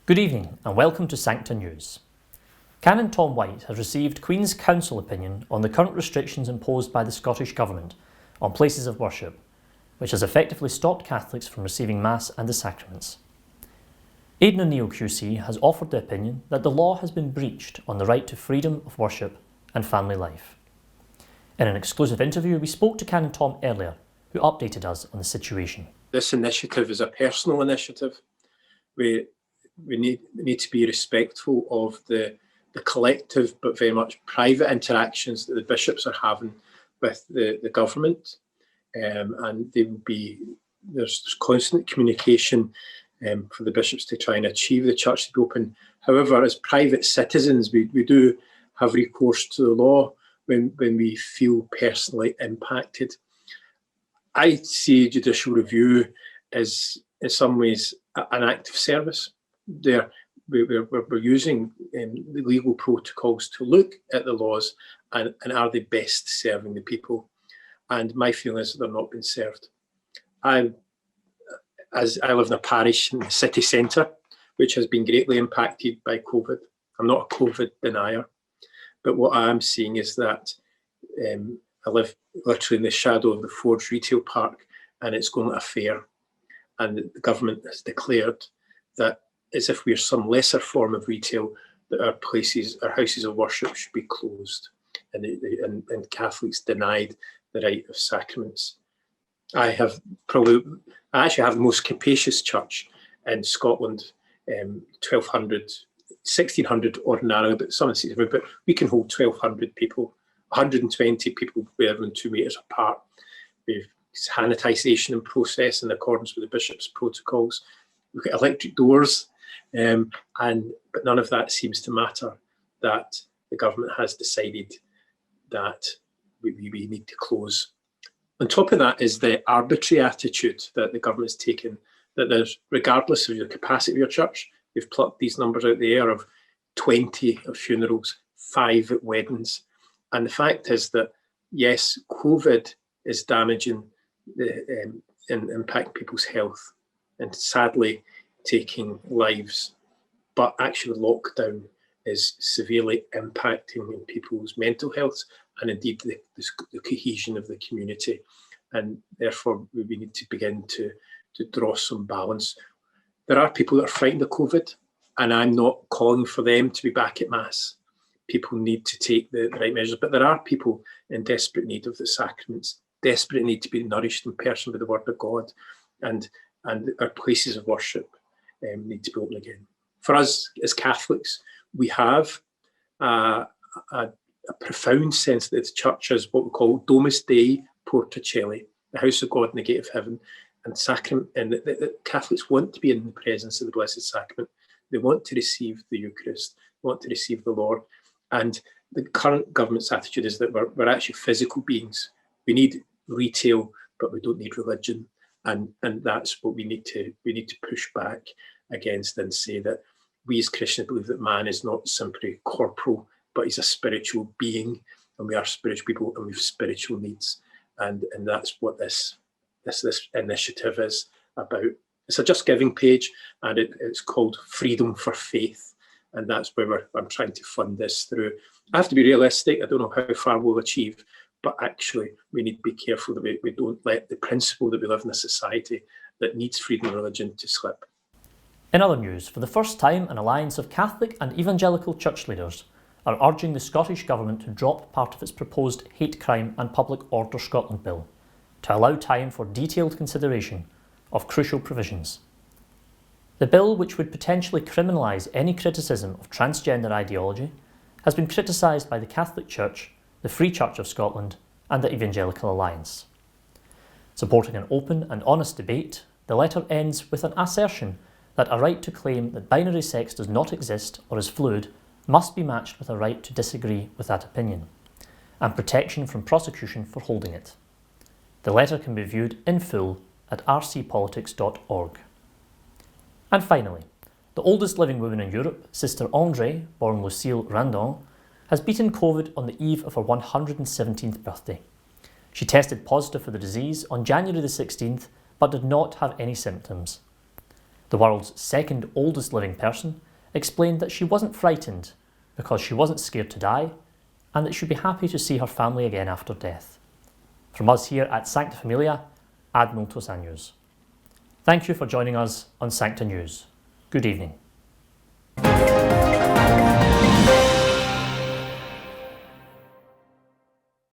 Good evening and welcome to Sancta News. Canon Tom White has received Queen's Counsel opinion on the current restrictions imposed by the Scottish Government on places of worship, which has effectively stopped Catholics from receiving Mass and the sacraments. Aidan O'Neill QC has offered the opinion that the law has been breached on the right to freedom of worship and family life. In an exclusive interview, we spoke to Canon Tom earlier, who updated us on the situation. This initiative is a personal initiative. We need to be respectful of the collective but very much private interactions that the bishops are having with the government, and there's constant communication for the bishops to try and achieve the church to be open. However, as private citizens, we do have recourse to the law when we feel personally impacted. I see judicial review as, in some ways, an act of service. We're using the legal protocols to look at the laws and are they best serving the people? And my feeling is that they're not being served. As I live in a parish in the city centre, which has been greatly impacted by COVID. I'm not a COVID denier, but what I am seeing is that I live literally in the shadow of the Forge Retail Park, and it's going like a fair. And the government has declared that, as if we're some lesser form of retail, that our houses of worship should be closed, and Catholics denied the right of sacraments. I actually have the most capacious church in Scotland, 1,200, 1,600 ordinarily, but some cities, but we can hold 1,200 people, 120 people within 2 meters apart. We've sanitisation in process in accordance with the bishop's protocols. We've got electric doors, but none of that seems to matter. That the government has decided that we need to close. On top of that is the arbitrary attitude that the government's taken, that there's, regardless of your capacity of your church, we've plucked these numbers out of the air of 20 of funerals, 5 at weddings. And the fact is that, yes, COVID is damaging and impacting people's health and sadly taking lives, but actually lockdown is severely impacting people's mental health and indeed the cohesion of the community. And therefore we need to begin to draw some balance. There are people that are frightened of COVID, and I'm not calling for them to be back at Mass. People need to take the right measures, but there are people in desperate need of the sacraments, desperate need to be nourished in person with the Word of God, and our places of worship need to be open again. For us as Catholics, we have a profound sense that the church is what we call Domus Dei Porta Coeli, the house of God and the gate of heaven, and sacrament. And the Catholics want to be in the presence of the Blessed Sacrament. They want to receive the Eucharist, want to receive the Lord. And the current government's attitude is that we're actually physical beings. We need retail, but we don't need religion. And that's what we need to push back against and say that we as Christians believe that man is not simply corporal, but he's a spiritual being, and we are spiritual people and we have spiritual needs. And that's what this initiative is about. It's a Just Giving page, and it's called Freedom for Faith. And that's where I'm trying to fund this through. I have to be realistic. I don't know how far we'll achieve, but actually we need to be careful that we don't let the principle that we live in a society that needs freedom of religion to slip. In other news, for the first time, an alliance of Catholic and evangelical church leaders are urging the Scottish Government to drop part of its proposed Hate Crime and Public Order Scotland Bill to allow time for detailed consideration of crucial provisions. The bill, which would potentially criminalise any criticism of transgender ideology, has been criticised by the Catholic Church, the Free Church of Scotland and the Evangelical Alliance. Supporting an open and honest debate, the letter ends with an assertion that a right to claim that binary sex does not exist or is fluid must be matched with a right to disagree with that opinion, and protection from prosecution for holding it. The letter can be viewed in full at rcpolitics.org. And finally, the oldest living woman in Europe, Sister André, born Lucille Randon, has beaten COVID on the eve of her 117th birthday. She tested positive for the disease on January the 16th, but did not have any symptoms. the world's second oldest living person, explained that she wasn't frightened because she wasn't scared to die, and that she'd be happy to see her family again after death. From us here at Sancta Familia, ad multos años. Thank you for joining us on Sancta News. Good evening.